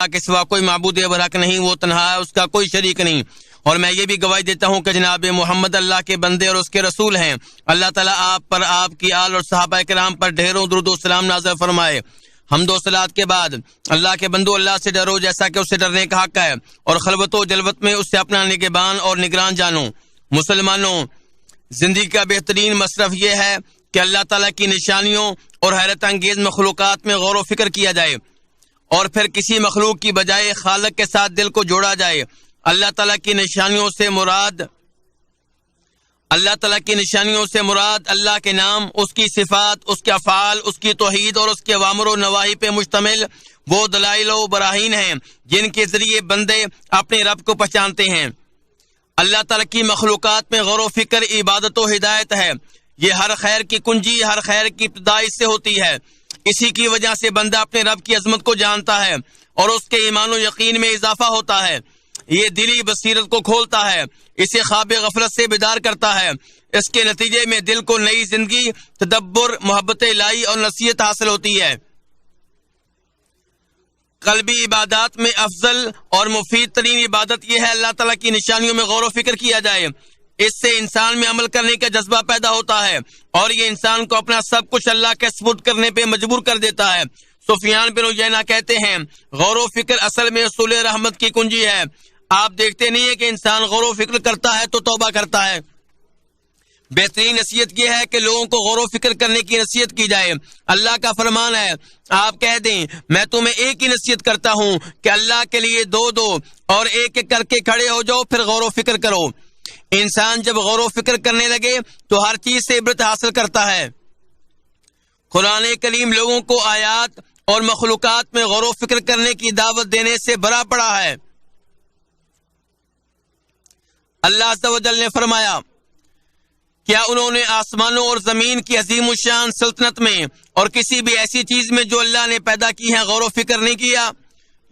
کے سوا کوئی معبود برحق نہیں، وہ تنہا ہے، اس کا کوئی شریک نہیں۔ اور میں یہ بھی گواہی دیتا ہوں کہ جناب محمد اللہ کے بندے اور اس کے رسول ہیں۔ اللہ تعالیٰ آپ پر، آپ کی آل اور صحابہ کرام پر ڈھیروں درود و سلام نازل فرمائے۔ حمد و صلات کے بعد اللہ کے بندو، اللہ سے ڈرو جیسا کہ اس سے ڈرنے کا حق ہے، اور خلوت و جلوت میں اس سے اپنا نگہبان اور نگران جانو۔ مسلمانوں، زندگی کا بہترین مصرف یہ ہے کہ اللہ تعالیٰ کی نشانیوں اور حیرت انگیز مخلوقات میں غور و فکر کیا جائے، اور پھر کسی مخلوق کی بجائے خالق کے ساتھ دل کو جوڑا جائے۔ اللہ تعالیٰ کی نشانیوں سے مراد اللہ کے نام، اس کی صفات، اس کے افعال، اس کی توحید اور اس کے اوامر و نواہی پہ مشتمل وہ دلائل و براہین ہیں جن کے ذریعے بندے اپنے رب کو پہچانتے ہیں۔ اللہ تعالیٰ کی مخلوقات میں غور و فکر عبادت و ہدایت ہے۔ یہ ہر خیر کی کنجی، ہر خیر کی ابتدا اس سے ہوتی ہے۔ اسی کی وجہ سے بندہ اپنے رب کی عظمت کو جانتا ہے اور اس کے ایمان و یقین میں اضافہ ہوتا ہے۔ یہ دلی بصیرت کو کھولتا ہے، اسے خواب غفلت سے بیدار کرتا ہے۔ اس کے نتیجے میں دل کو نئی زندگی، تدبر، محبت الہی اور نصیحت حاصل ہوتی ہے۔ قلبی عبادات میں افضل اور مفید ترین عبادت یہ ہے اللہ تعالیٰ کی نشانیوں میں غور و فکر کیا جائے۔ اس سے انسان میں عمل کرنے کا جذبہ پیدا ہوتا ہے اور یہ انسان کو اپنا سب کچھ اللہ کے سپرد کرنے پہ مجبور کر دیتا ہے۔ سفیان بن عیینہ کہتے ہیں، غور و فکر اصل میں حصول رحمت کی کنجی ہے۔ آپ دیکھتے نہیں ہیں کہ انسان غور و فکر کرتا ہے تو توبہ کرتا ہے۔ بہترین نصیحت یہ ہے کہ لوگوں کو غور و فکر کرنے کی نصیحت کی جائے۔ اللہ کا فرمان ہے، آپ کہہ دیں میں تمہیں ایک ہی نصیحت کرتا ہوں کہ اللہ کے لیے دو دو اور ایک ایک کر کے کھڑے ہو جاؤ، پھر غور و فکر کرو۔ انسان جب غور و فکر کرنے لگے تو ہر چیز سے عبرت حاصل کرتا ہے۔ قرآن کریم لوگوں کو آیات اور مخلوقات میں غور و فکر کرنے کی دعوت دینے سے بھرا پڑا ہے۔ اللہ عز و جل نے فرمایا، کیا انہوں نے آسمانوں اور زمین کی عظیم الشان سلطنت میں اور کسی بھی ایسی چیز میں جو اللہ نے پیدا کی ہے غور و فکر نہیں کیا؟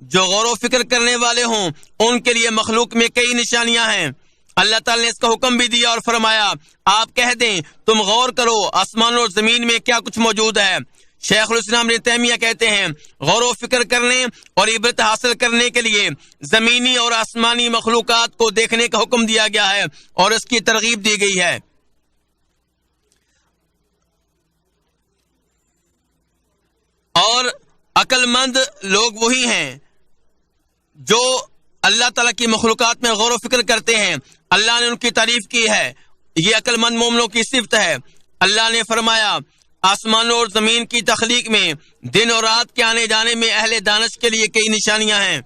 جو غور و فکر کرنے والے ہوں ان کے لیے مخلوق میں کئی نشانیاں ہیں۔ اللہ تعالی نے اس کا حکم بھی دیا اور فرمایا، آپ کہہ دیں تم غور کرو آسمان اور زمین میں کیا کچھ موجود ہے۔ شیخ الاسلام ابن تیمیہ کہتے ہیں، غور و فکر کرنے اور عبرت حاصل کرنے کے لیے زمینی اور آسمانی مخلوقات کو دیکھنے کا حکم دیا گیا ہے اور اس کی ترغیب دی گئی ہے۔ اور عقل مند لوگ وہی ہیں جو اللہ تعالیٰ کی مخلوقات میں غور و فکر کرتے ہیں۔ اللہ نے ان کی تعریف کی ہے، یہ عقل مند مومنوں کی صفت ہے۔ اللہ نے فرمایا، آسمانوں اور زمین کی تخلیق میں، دن اور رات کے آنے جانے میں اہل دانش کے لیے کئی نشانیاں ہیں۔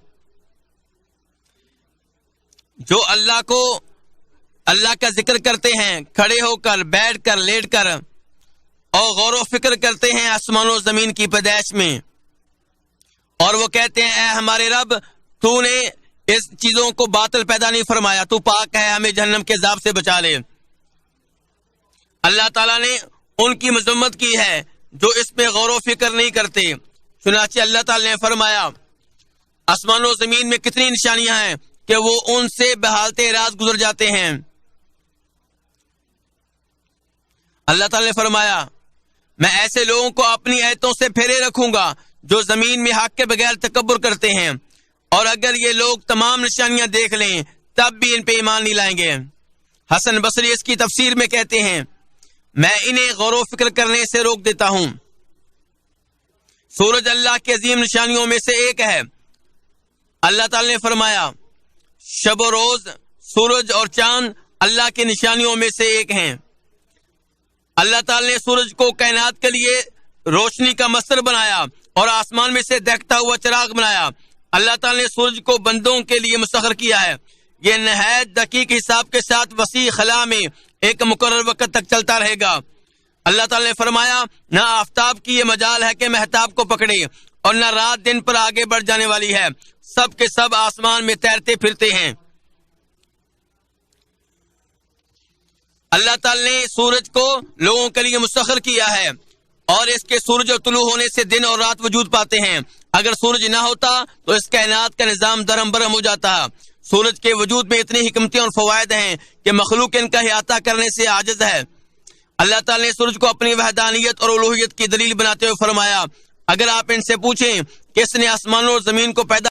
جو اللہ کا ذکر کرتے ہیں، کھڑے ہو کر، بیٹھ کر، لیٹ کر، اور غور و فکر کرتے ہیں آسمان و زمین کی پیدائش میں، اور وہ کہتے ہیں، اے ہمارے رب، تو نے اس چیزوں کو باطل پیدا نہیں فرمایا، تو پاک ہے، ہمیں جہنم کے عذاب سے بچا لے۔ اللہ تعالیٰ نے ان کی مذمت کی ہے جو اس میں غور و فکر نہیں کرتے۔ چنانچہ اللہ تعالیٰ نے فرمایا، آسمان و زمین میں کتنی نشانیاں ہیں کہ وہ ان سے بحالت راز گزر جاتے ہیں۔ اللہ تعالیٰ نے فرمایا، میں ایسے لوگوں کو اپنی آیتوں سے پھیرے رکھوں گا جو زمین میں حق کے بغیر تکبر کرتے ہیں، اور اگر یہ لوگ تمام نشانیاں دیکھ لیں تب بھی ان پہ ایمان نہیں لائیں گے۔ حسن بصری اس کی تفسیر میں کہتے ہیں، میں انہیں غور و فکر کرنے سے روک دیتا ہوں۔ سورج اللہ کی عظیم نشانیوں میں سے ایک ہے۔ اللہ تعالی نے فرمایا، شب و روز، سورج اور چاند اللہ کی نشانیوں میں سے ایک ہیں۔ اللہ تعالی نے سورج کو کائنات کے لیے روشنی کا مصدر بنایا اور آسمان میں سے دہکتا ہوا چراغ بنایا۔ اللہ تعالی نے سورج کو بندوں کے لیے مسخر کیا ہے۔ یہ نہایت دقیق حساب کے ساتھ وسیع خلا میں ایک مقرر وقت تک چلتا رہے گا۔ اللہ تعالی نے فرمایا، نہ آفتاب کی یہ مجال ہے کہ مہتاب کو پکڑے، اور نہ رات دن پر آگے بڑھ جانے والی ہے، سب کے سب آسمان میں تیرتے پھرتے ہیں۔ اللہ تعالی نے سورج کو لوگوں کے لیے مسخر کیا ہے، اور اس کے سورج اور طلوع ہونے سے دن اور رات وجود پاتے ہیں۔ اگر سورج نہ ہوتا تو اس کائنات کا نظام درہم برہم ہو جاتا۔ سورج کے وجود میں اتنی حکمتیں اور فوائد ہیں کہ مخلوق ان کا احاطہ کرنے سے عاجز ہے۔ اللہ تعالی نے سورج کو اپنی وحدانیت اور الوہیت کی دلیل بناتے ہوئے فرمایا، اگر آپ ان سے پوچھیں کس نے آسمانوں اور زمین کو پیدا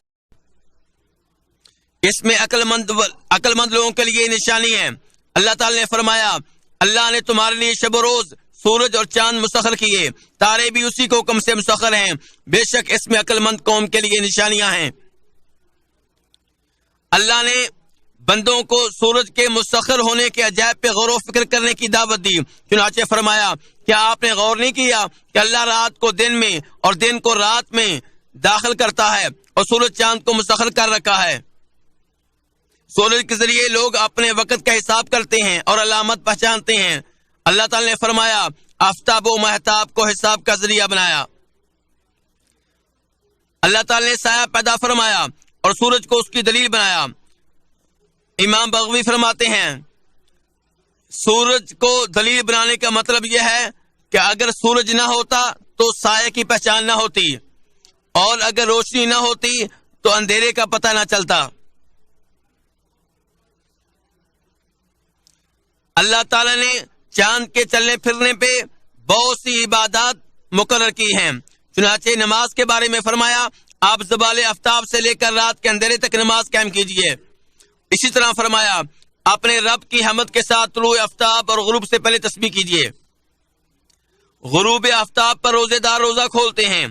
اس میں عقل مند لوگوں کے لیے نشانی ہے۔ اللہ تعالی نے فرمایا اللہ نے تمہارے لیے شب و روز سورج اور چاند مسخر کیے، تارے بھی اسی کو حکم سے مسخر ہیں، بے شک اس میں عقل مند قوم کے لیے نشانیاں ہیں۔ اللہ نے بندوں کو سورج کے مسخر ہونے کے عجائب پہ غور و فکر کرنے کی دعوت دی، چنانچہ فرمایا کیا آپ نے غور نہیں کیا کہ اللہ رات کو دن میں اور دن کو رات میں داخل کرتا ہے اور سورج چاند کو مسخر کر رکھا ہے۔ سورج کے ذریعے لوگ اپنے وقت کا حساب کرتے ہیں اور علامت پہچانتے ہیں۔ اللہ تعالی نے فرمایا آفتاب و مہتاب کو حساب کا ذریعہ بنایا۔ اللہ تعالی نے سایہ پیدا فرمایا اور سورج کو اس کی دلیل بنایا۔ امام بغوی فرماتے ہیں سورج کو دلیل بنانے کا مطلب یہ ہے کہ اگر سورج نہ ہوتا تو سایہ کی پہچان نہ ہوتی، اور اگر روشنی نہ ہوتی تو اندھیرے کا پتہ نہ چلتا۔ اللہ تعالی نے چاند کے چلنے پھرنے پہ بہت سی عبادات مقرر کی ہیں، چنانچہ نماز کے بارے میں فرمایا آپ زوال آفتاب سے لے کر رات کے اندھیرے تک نماز قائم کیجیے۔ اسی طرح فرمایا اپنے رب کی حمد کے ساتھ طلوع آفتاب اور غروب سے پہلے تسبیح کیجیے۔ غروب آفتاب پر روزے دار روزہ کھولتے ہیں۔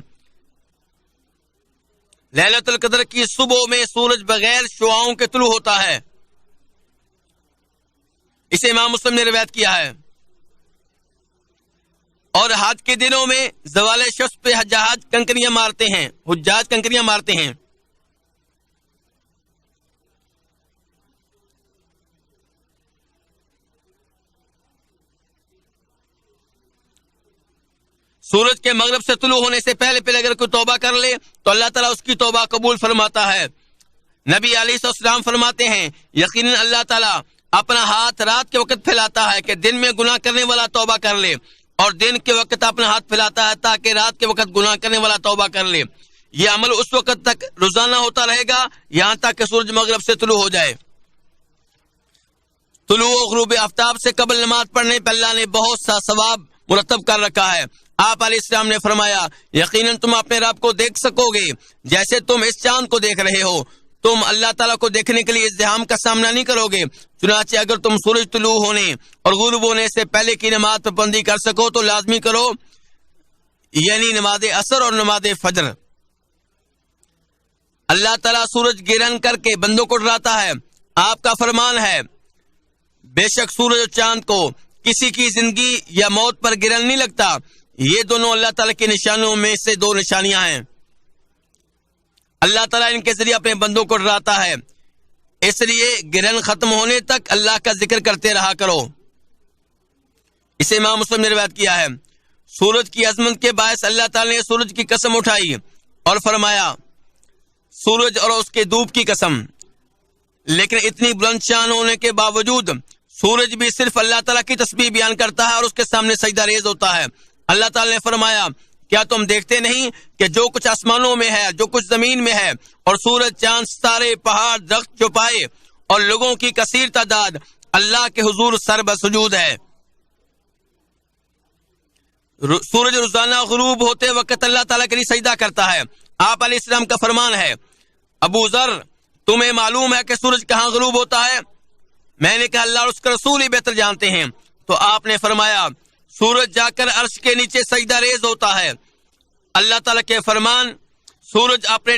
لیلۃ القدر کی صبح میں سورج بغیر شعاؤں کے طلوع ہوتا ہے، اسے امام مسلم نے روایت کیا ہے۔ اور حج کے دنوں میں زوال شمس پہ حجاج کنکریاں مارتے ہیں۔ سورج کے مغرب سے طلوع ہونے سے پہلے اگر کوئی توبہ کر لے تو اللہ تعالیٰ اس کی توبہ قبول فرماتا ہے۔ نبی علیہ السلام فرماتے ہیں یقیناً اللہ تعالیٰ اپنا ہاتھ رات کے وقت پھیلاتا ہے کہ دن میں گناہ کرنے والا توبہ کر لے، اور دن کے وقت اپنا ہاتھ پھیلاتا ہے تاکہ رات کے وقت گناہ کرنے والا توبہ کر لے۔ یہ عمل اس وقت تک روزانہ ہوتا رہے گا یہاں تک کہ سورج مغرب سے طلوع ہو جائے۔ طلوع و غروب آفتاب سے قبل نماز پڑھنے پہ اللہ نے بہت سا ثواب مرتب کر رکھا ہے۔ آپ علیہ السلام نے فرمایا یقیناً تم اپنے رب کو دیکھ سکو گے جیسے تم اس چاند کو دیکھ رہے ہو، تم اللہ تعالیٰ کو دیکھنے کے لیے ازدحام کا سامنا نہیں کرو گے، چنانچہ اگر تم سورج طلوع ہونے اور غروب ہونے سے پہلے کی نماز پابندی کر سکو تو لازمی کرو، یعنی نماز عصر اور نماز فجر۔ اللہ تعالیٰ سورج گرہن کر کے بندوں کو ڈراتا ہے۔ آپ کا فرمان ہے بے شک سورج اور چاند کو کسی کی زندگی یا موت پر گرہن نہیں لگتا، یہ دونوں اللہ تعالیٰ کی نشانیوں میں سے دو نشانیاں ہیں۔ اللہ تعالیٰ ان کے ذریعے اپنے بندوں کو ڈراتا ہے، اس لیے گرہن ختم ہونے تک اللہ کا ذکر کرتے رہا کرو۔ اسے امام مسلم نے روایت کیا ہے۔ سورج کی عظمت کے باعث اللہ تعالیٰ نے سورج کی قسم اٹھائی اور فرمایا سورج اور اس کے دھوپ کی قسم، لیکن اتنی بلند شان ہونے کے باوجود سورج بھی صرف اللہ تعالیٰ کی تسبیح بیان کرتا ہے اور اس کے سامنے سجدہ ریز ہوتا ہے۔ اللہ تعالیٰ نے فرمایا کیا تم دیکھتے نہیں کہ جو کچھ آسمانوں میں ہے، جو کچھ زمین میں ہے، اور سورج چاند ستارے پہاڑ درخت چوپائے اور لوگوں کی کثیر تعداد اللہ کے حضور سر بسجود ہے۔ سورج روزانہ غروب ہوتے وقت اللہ تعالیٰ کے لیے سجدہ کرتا ہے۔ آپ علیہ السلام کا فرمان ہے ابو ذر تمہیں معلوم ہے کہ سورج کہاں غروب ہوتا ہے؟ میں نے کہا اللہ اور اس کے رسول ہی بہتر جانتے ہیں۔ تو آپ نے فرمایا سورج جا کر عرش کے نیچے سجدہ ریز ہوتا ہے۔ اللہ تعالیٰ کے فرمان سورج اپنے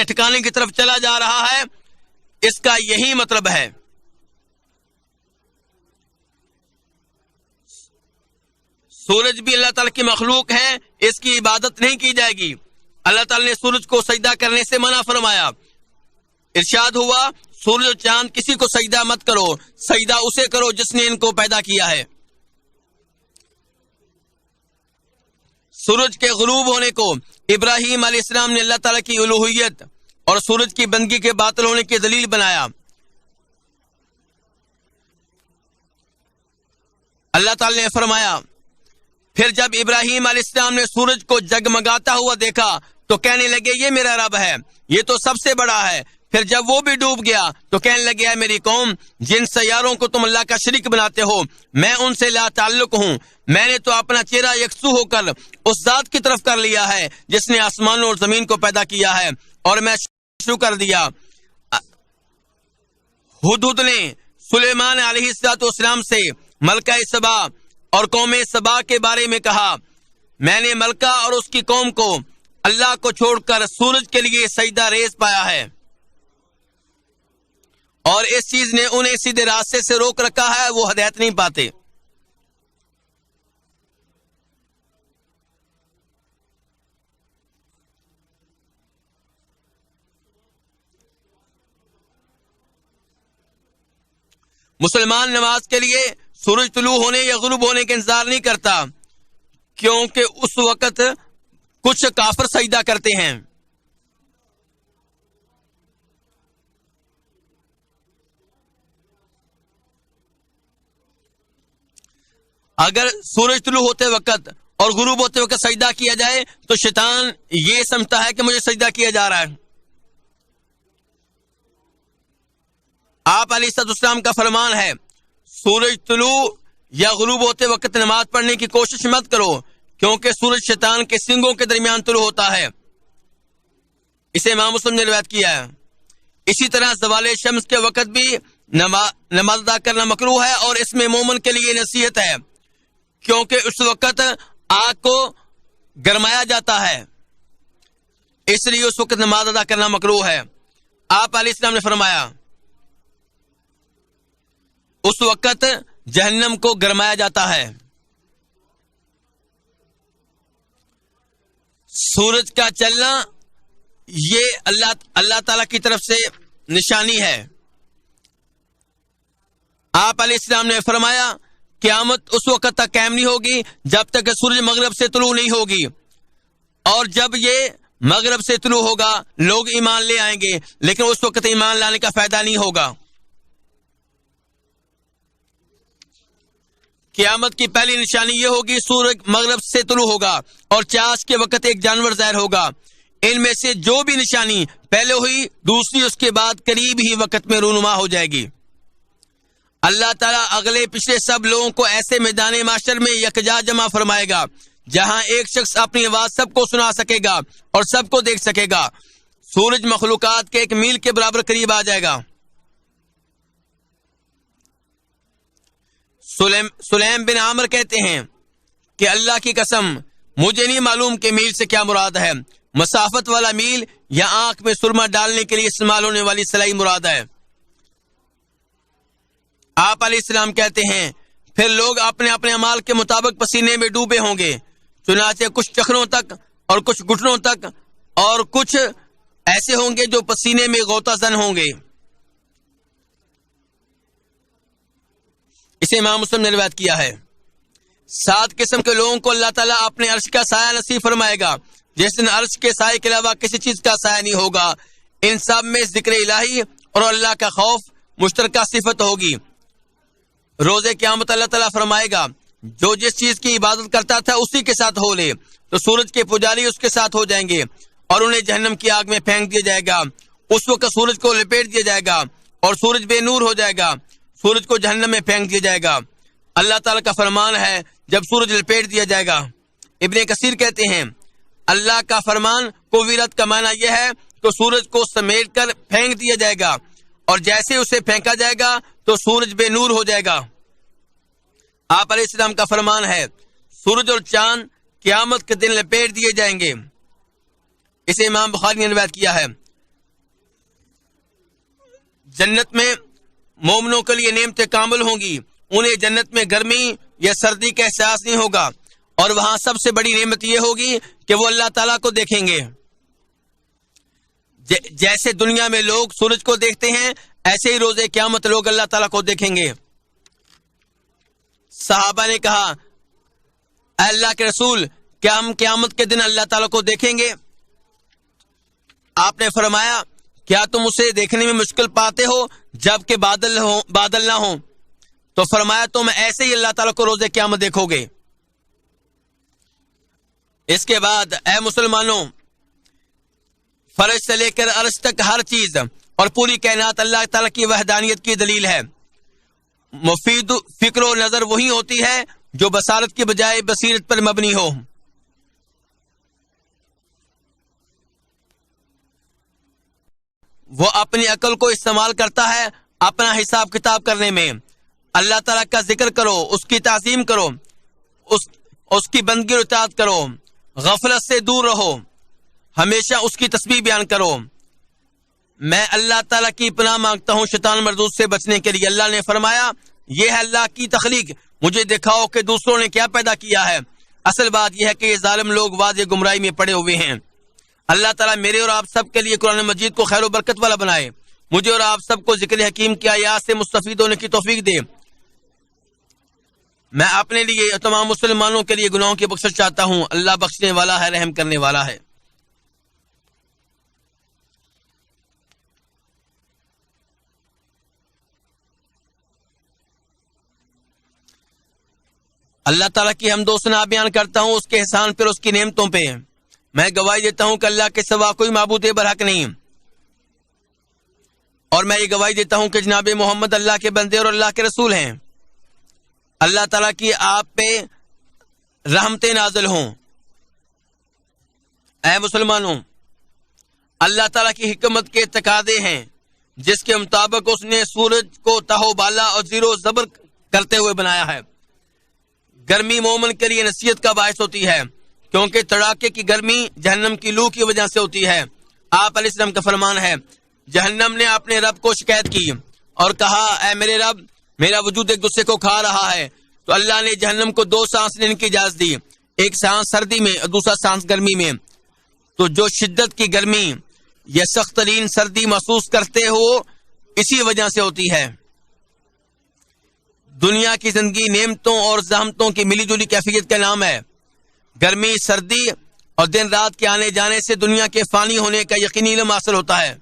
ٹھکانے کی طرف چلا جا رہا ہے، اس کا یہی مطلب ہے۔ سورج بھی اللہ تعالیٰ کی مخلوق ہے، اس کی عبادت نہیں کی جائے گی۔ اللہ تعالیٰ نے سورج کو سجدہ کرنے سے منع فرمایا۔ ارشاد ہوا سورج و چاند کسی کو سجدہ مت کرو، سجدہ اسے کرو جس نے ان کو پیدا کیا ہے۔ سورج کے غروب ہونے کو ابراہیم علیہ السلام نے اللہ تعالیٰ کی الوہیت اور سورج کی بندگی کے باطل ہونے کی دلیل بنایا۔ اللہ تعالیٰ نے فرمایا پھر جب ابراہیم علیہ السلام نے سورج کو جگمگاتا ہوا دیکھا تو کہنے لگے یہ میرا رب ہے، یہ تو سب سے بڑا ہے۔ پھر جب وہ بھی ڈوب گیا تو کہنے لگے اے میری قوم، جن سیاروں کو تم اللہ کا شریک بناتے ہو میں ان سے لا تعلق ہوں، میں نے تو اپنا چہرہ یکسو ہو کر اس ذات کی طرف کر لیا ہے جس نے آسمانوں اور زمین کو پیدا کیا ہے، اور میں شروع کر دیا ہدہد نے سلیمان علیہ السلام سے ملکہ سبا اور قوم سبا کے بارے میں کہا، میں نے ملکہ اور اس کی قوم کو اللہ کو چھوڑ کر سورج کے لیے سجدہ ریز پایا ہے، اور اس چیز نے انہیں سیدھے راستے سے روک رکھا ہے، وہ ہدایت نہیں پاتے۔ مسلمان نماز کے لیے سورج طلوع ہونے یا غروب ہونے کا انتظار نہیں کرتا، کیونکہ اس وقت کچھ کافر سجدہ کرتے ہیں۔ اگر سورج طلوع ہوتے وقت اور غروب ہوتے وقت سجدہ کیا جائے تو شیطان یہ سمجھتا ہے کہ مجھے سجدہ کیا جا رہا ہے۔ آپ علیہ السلام کا فرمان ہے، سورج طلوع یا غروب ہوتے وقت نماز پڑھنے کی کوشش مت کرو، کیونکہ سورج شیطان کے سنگوں کے درمیان طلوع ہوتا ہے۔ اسے امام مسلم نے روایت کیا ہے۔ اسی طرح زوال شمس کے وقت بھی نماز ادا کرنا مکروہ ہے، اور اس میں مومن کے لیے نصیحت ہے، کیونکہ اس وقت آگ کو گرمایا جاتا ہے، اس لیے اس وقت نماز ادا کرنا مکروہ ہے۔ آپ علیہ السلام نے فرمایا، اس وقت جہنم کو گرمایا جاتا ہے۔ سورج کا چلنا یہ اللہ تعالی کی طرف سے نشانی ہے۔ آپ علیہ السلام نے فرمایا، قیامت اس وقت تک قائم نہیں ہوگی جب تک کہ سورج مغرب سے طلوع نہیں ہوگی، اور جب یہ مغرب سے طلوع ہوگا لوگ ایمان لے آئیں گے، لیکن اس وقت ایمان لانے کا فائدہ نہیں ہوگا۔ قیامت کی پہلی نشانی یہ ہوگی، سورج مغرب سے طلوع ہوگا اور چاش کے وقت ایک جانور ظاہر ہوگا۔ ان میں سے جو بھی نشانی پہلے ہوئی، دوسری اس کے بعد قریب ہی وقت میں رونما ہو جائے گی۔ اللہ تعالیٰ اگلے پچھلے سب لوگوں کو ایسے میدان معاشر میں یکجا جمع فرمائے گا جہاں ایک شخص اپنی آواز سب کو سنا سکے گا اور سب کو دیکھ سکے گا۔ سورج مخلوقات کے 1 میل کے برابر قریب آ جائے گا۔ سلیم بن عامر کہتے ہیں کہ اللہ کی قسم مجھے نہیں معلوم کہ میل سے کیا مراد ہے، مسافت والا میل یا آنکھ میں سرما ڈالنے کے لیے استعمال ہونے والی سلائی مراد ہے۔ آپ علیہ السلام کہتے ہیں، پھر لوگ اپنے اپنے اعمال کے مطابق پسینے میں ڈوبے ہوں گے، چنانچہ کچھ چخروں تک اور کچھ گھٹنوں تک، اور کچھ ایسے ہوں گے جو پسینے میں غوطہ زن ہوں گے۔ اسے امام مسلم نے روایت کیا ہے۔ 7 قسم کے لوگوں کو اللہ تعالیٰ اپنے عرش کا سایہ نصیب فرمائے گا، جس دن عرش کے سائے کے علاوہ کسی چیز کا سایہ نہیں ہوگا۔ ان سب میں ذکر الہی اور اللہ کا خوف مشترکہ صفت ہوگی۔ روز قیامت اللہ تعالیٰ فرمائے گا، جو جس چیز کی عبادت کرتا تھا اسی کے ساتھ ہو لے، تو سورج کے پجاری اس کے ساتھ ہو جائیں گے اور انہیں جہنم کی آگ میں پھینک دیا جائے گا۔ اس وقت سورج کو لپیٹ دیا جائے گا اور سورج بے نور ہو جائے گا، سورج کو جہنم میں پھینک دیا جائے گا۔ اللہ تعالیٰ کا فرمان ہے، جب سورج لپیٹ دیا جائے گا۔ ابن کثیر کہتے ہیں، اللہ کا فرمان کویرت کا معنی یہ ہے کہ سورج کو سمیٹ کر پھینک دیا جائے گا، اور جیسے اسے پھینکا جائے گا تو سورج بے نور ہو جائے گا۔ آپ علیہ السلام کا فرمان ہے، سورج اور چاند قیامت کے دن لپیٹ دیے جائیں گے۔ اسے امام بخاری نے روایت کیا ہے۔ جنت میں مومنوں کے لیے نعمتیں کامل ہوں گی، انہیں جنت میں گرمی یا سردی کا احساس نہیں ہوگا، اور وہاں سب سے بڑی نعمت یہ ہوگی کہ وہ اللہ تعالیٰ کو دیکھیں گے۔ جیسے دنیا میں لوگ سورج کو دیکھتے ہیں، ایسے ہی روز قیامت لوگ اللہ تعالیٰ کو دیکھیں گے۔ صحابہ نے کہا، اے اللہ کے رسول، کیا ہم قیامت کے دن اللہ تعالیٰ کو دیکھیں گے؟ آپ نے فرمایا، کیا تم اسے دیکھنے میں مشکل پاتے ہو جب کہ بادل نہ ہوں؟ تو فرمایا، تم ایسے ہی اللہ تعالیٰ کو روز قیامت دیکھو گے۔ اس کے بعد اے مسلمانوں، فرش سے لے کر عرش تک ہر چیز اور پوری کائنات اللہ تعالیٰ کی وحدانیت کی دلیل ہے۔ مفید فکر و نظر وہی ہوتی ہے جو بصارت کی بجائے بصیرت پر مبنی ہو۔ وہ اپنی عقل کو استعمال کرتا ہے اپنا حساب کتاب کرنے میں اللہ تعالیٰ کا ذکر کرو، اس کی تعظیم کرو، اس کی بندگی اور اطاعت کرو، غفلت سے دور رہو، ہمیشہ اس کی تسبیح بیان کرو۔ میں اللہ تعالیٰ کی پناہ مانگتا ہوں شیطان مردود سے بچنے کے لیے۔ اللہ نے فرمایا یہ ہے اللہ کی تخلیق، مجھے دکھاؤ کہ دوسروں نے کیا پیدا کیا ہے۔ اصل بات یہ ہے کہ یہ ظالم لوگ واضح گمراہی میں پڑے ہوئے ہیں۔ اللہ تعالیٰ میرے اور آپ سب کے لیے قرآن مجید کو خیر و برکت والا بنائے، مجھے اور آپ سب کو ذکر حکیم کی آیات سے مستفید ہونے کی توفیق دے۔ میں اپنے لیے اور تمام مسلمانوں کے لیے گناہوں کی بخشش چاہتا ہوں۔ اللہ بخشنے والا ہے، رحم کرنے والا ہے۔ اللہ تعالیٰ کی حمد و ثنا بیان کرتا ہوں اس کے احسان پر، اس کی نعمتوں پہ۔ میں گواہی دیتا ہوں کہ اللہ کے سوا کوئی معبود برحق نہیں، اور میں یہ گواہی دیتا ہوں کہ جناب محمد اللہ کے بندے اور اللہ کے رسول ہیں۔ اللہ تعالیٰ کی آپ پہ رحمتیں نازل ہوں۔ اے مسلمانوں، اللہ تعالیٰ کی حکمت کے تقاضے ہیں جس کے مطابق اس نے سورج کو تہو بالا اور زیر و زبر کرتے ہوئے بنایا ہے۔ گرمی مومن کے لیے نصیحت کا باعث ہوتی ہے، کیونکہ تڑاکے کی گرمی جہنم کی لو کی وجہ سے ہوتی ہے۔ آپ علیہ السلام کا فرمان ہے، جہنم نے اپنے رب کو شکایت کی اور کہا اے میرے رب، میرا وجود ایک دوسرے کو کھا رہا ہے۔ تو اللہ نے جہنم کو 2 سانس لینے کی اجازت دی، ایک سانس سردی میں اور دوسرا سانس گرمی میں۔ تو جو شدت کی گرمی یا سخت ترین سردی محسوس کرتے ہو، اسی وجہ سے ہوتی ہے۔ دنیا کی زندگی نعمتوں اور زحمتوں کی ملی جلی کیفیت کا نام ہے۔ گرمی، سردی اور دن رات کے آنے جانے سے دنیا کے فانی ہونے کا یقینی علم حاصل ہوتا ہے،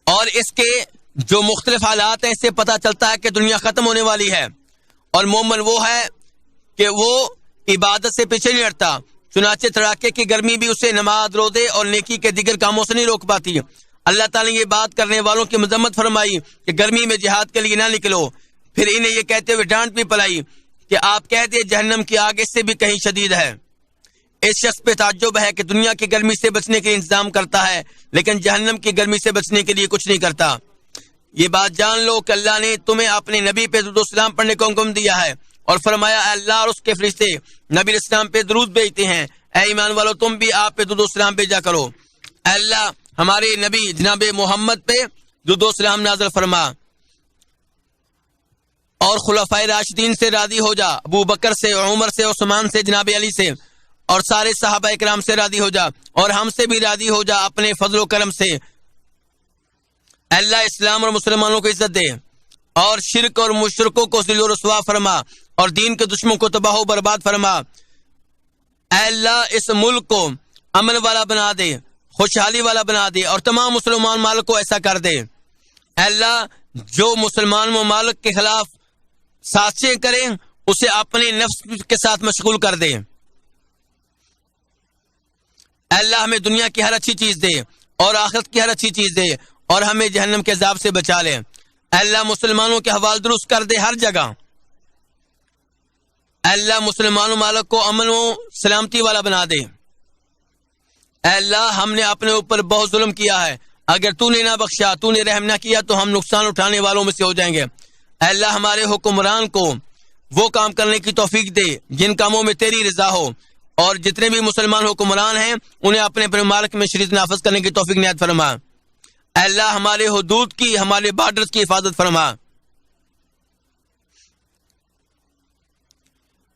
اور اس کے جو مختلف حالات ہیں اس سے پتہ چلتا ہے کہ دنیا ختم ہونے والی ہے، اور مومن وہ ہے کہ وہ عبادت سے پیچھے نہیں ہٹتا۔ چنانچہ تڑاکے کی گرمی بھی اسے نماز، روزے اور نیکی کے دیگر کاموں سے نہیں روک پاتی۔ اللہ تعالیٰ نے یہ بات کرنے والوں کی مذمت فرمائی کہ گرمی میں جہاد کے لیے نہ نکلو، پھر انہیں یہ کہتے ہوئے ڈانٹ بھی پلائی کہ آپ کہہ دیں جہنم کی آگ اس سے بھی کہیں شدید ہے۔ اس شخص پہ تعجب ہے کہ دنیا کی گرمی سے بچنے کے انتظام کرتا ہے، لیکن جہنم کی گرمی سے بچنے کے لیے کچھ نہیں کرتا۔ یہ بات جان لو کہ اللہ نے تمہیں اپنے نبی پہ درود و سلام پڑھنے کا حکم دیا ہے، اور فرمایا اے اللہ اور اس کے فرشتے نبی علیہ السلام پہ درود بھیجتے ہیں، اے ایمان والو تم بھی آپ پہ درود و سلام بھیجا کرو۔ اے اللہ ہمارے نبی جناب محمد پہ درود و سلام نازل فرما، اور خلفائے راشدین سے راضی ہو جا، ابو بکر سے، عمر سے، عثمان سے، جناب علی سے، اور سارے صحابہ اکرام سے راضی ہو جا، اور ہم سے بھی راضی ہو جا اپنے فضل و کرم سے۔ اے اللہ اسلام اور مسلمانوں کو عزت دے، اور شرک اور مشرکوں کو ذل و رسوا فرما، اور دین کے دشمنوں کو تباہ و برباد فرما۔ اے اللہ اس ملک کو امن والا بنا دے، خوشحالی والا بنا دے، اور تمام مسلمان ممالک کو ایسا کر دے۔ اے اللہ جو مسلمان ممالک کے خلاف سازشیں کریں اسے اپنے نفس کے ساتھ مشغول کر دے۔ اے اللہ ہمیں دنیا کی ہر اچھی چیز دے اور آخرت کی ہر اچھی چیز دے، اور ہمیں جہنم کے عذاب سے بچا لے۔ اے اللہ مسلمانوں کے حوال درست کر دے ہر جگہ۔ اے اللہ مسلمانوں مالک کو امن و سلامتی والا بنا دے۔ اے اللہ ہم نے اپنے اوپر بہت ظلم کیا ہے، اگر تو نے نہ بخشا، تو نے رحم نہ کیا تو ہم نقصان اٹھانے والوں میں سے ہو جائیں گے۔ اے اللہ ہمارے حکمران کو وہ کام کرنے کی توفیق دے جن کاموں میں تیری رضا ہو، اور جتنے بھی مسلمان حکمران ہیں انہیں اپنے اپنے ممالک میں شریعت نافذ کرنے کی توفیق عنایت فرما۔ اے اللہ ہمارے حدود کی، ہمارے بارڈرز کی حفاظت فرما۔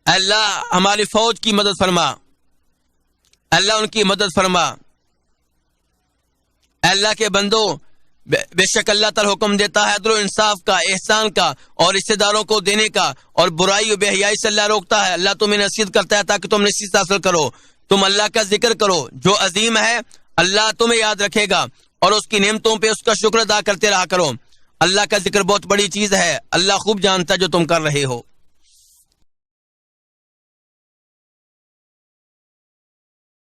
اے اللہ ہماری فوج کی مدد فرما، اے اللہ ان کی مدد فرما۔ اے اللہ کے بندو، بے شک اللہ تعالی حکم دیتا ہے عدل و انصاف کا، احسان کا، اور رشتہ داروں کو دینے کا، اور برائی و بے حیائی سے اللہ روکتا ہے۔ اللہ تمہیں نصیحت کرتا ہے تاکہ تم نصیحت حاصل کرو، تم اللہ کا ذکر کرو جو عظیم ہے، اللہ تمہیں یاد رکھے گا، اور اس کی نعمتوں پہ اس کا شکر ادا کرتے رہا کرو۔ اللہ کا ذکر بہت بڑی چیز ہے، اللہ خوب جانتا ہے جو تم کر رہے ہو۔